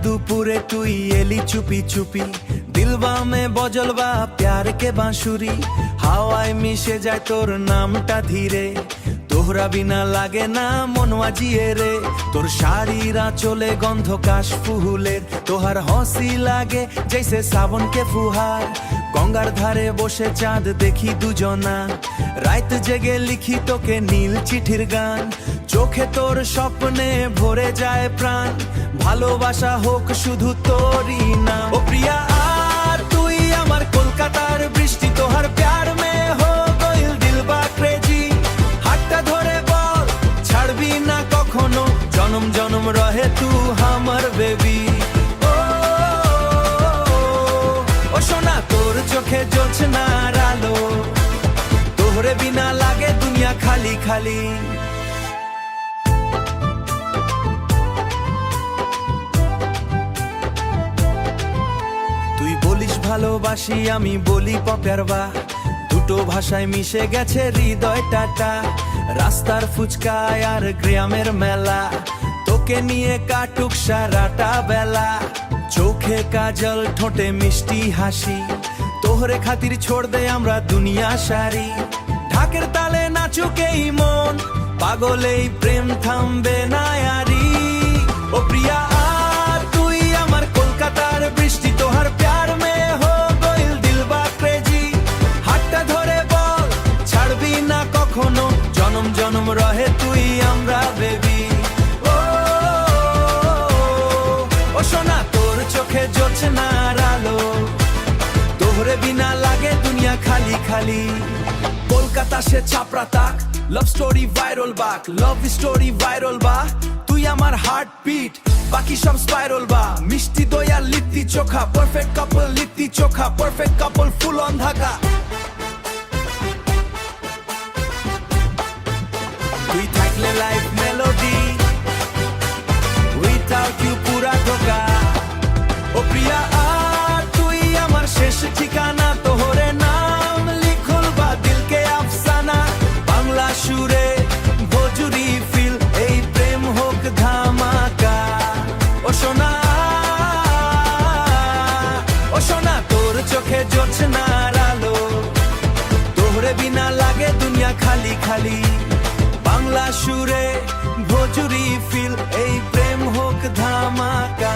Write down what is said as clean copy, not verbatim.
দুপুরে তুই এলি চুপি চুপি, দিলবা মে বজলবা প্যার কে বাঁশুরি, হাওয়ায় মিশে যায় তোর নামটা ধীরে, তোহরা বিনা লাগে না মনवा জিয়ে রে। তোর শাড়িরা চলে গন্ধ কাশ ফুলের, তোহার হসি লাগে জৈসে সাবন কে ফুহার। গঙ্গার ধারে বসে চাঁদ দেখি দুজনা, রাত জেগে লিখি তোকে নীল চিঠির গান। চোখে তোর স্বপ্নে ভরে যায় প্রাণ, ভালোবাসা হোক শুধু তোরই নাম। ও প্রিয়া আর তুই আমার কলকাতার বৃষ্টি, তোহার প্যার মে হো গইল দিলবা ক্রেজি। হাতটা ধরে বল ছাড়বি না কখনো, জনম জনম রহে তু আমার বেবি। ও সোনা তোর চোখে জোছনার আলো, তোহরে বিনা লাগে দুনিয়া খালি খালি। তুই বলিস ভালোবাসি, আমি বলি পপেরবা, দুটো ভাষায় মিশে গেছে হৃদয়টা। রাস্তার ফুচকায় আর গ্রামের মেলা, তোকে নিয়ে কাটুক সারাটা বেলা। চোখে কাজল ঠোঁটে মিষ্টি হাসি, তোহরে খাতির ছোড় দে আমরা দুনিয়া সারি। ঢাকের তালে নাচুক এই মন, পাগল এই প্রেম থামবে না আরি। ও প্রিয়া আর তুই আমার কলকাতার বৃষ্টি, তোহার প্যার মে হো গইল দিলবা ক্রেজি। হাতটা ধরে বল ছাড়বি না কখনো, জনম জনম রহে তুই আমরা বেবি। ও সোনা তোর চোখে জোছনার আলো, তোহরে বিনা লাগে দুনিয়া খালি খালি। কলকাতা সে ছাপড়া তাক, লাভ স্টোরি ভাইরাল বাক, লাভ স্টোরি ভাইরাল বা। তুই আমার হার্ট বিট, বাকি সব স্পাইরাল বা। মিষ্টি দই আর litti chokha, perfect couple litti chokha, perfect couple full on Dhaka. তুই থাকলে লাইফ মেলোডি, উইথাউট ইউ পুরা ধোকা। ও প্রিয়া আর তুই আমার শেষ ঠিকানা, তোহরে নাম লিখল বা দিলকে আফসানা। বাংলা সুরে ভোজুরি ফিল, এই প্রেম হোক ধামাকা। ও সোনা, ও সোনা তোর চোখে জোছনার আলো, তোহরে বিনা লাগে দুনিয়া খালি খালি। বাংলা সুরে ভোজুরি ফিল, এই প্রেম হোক ধামাকা।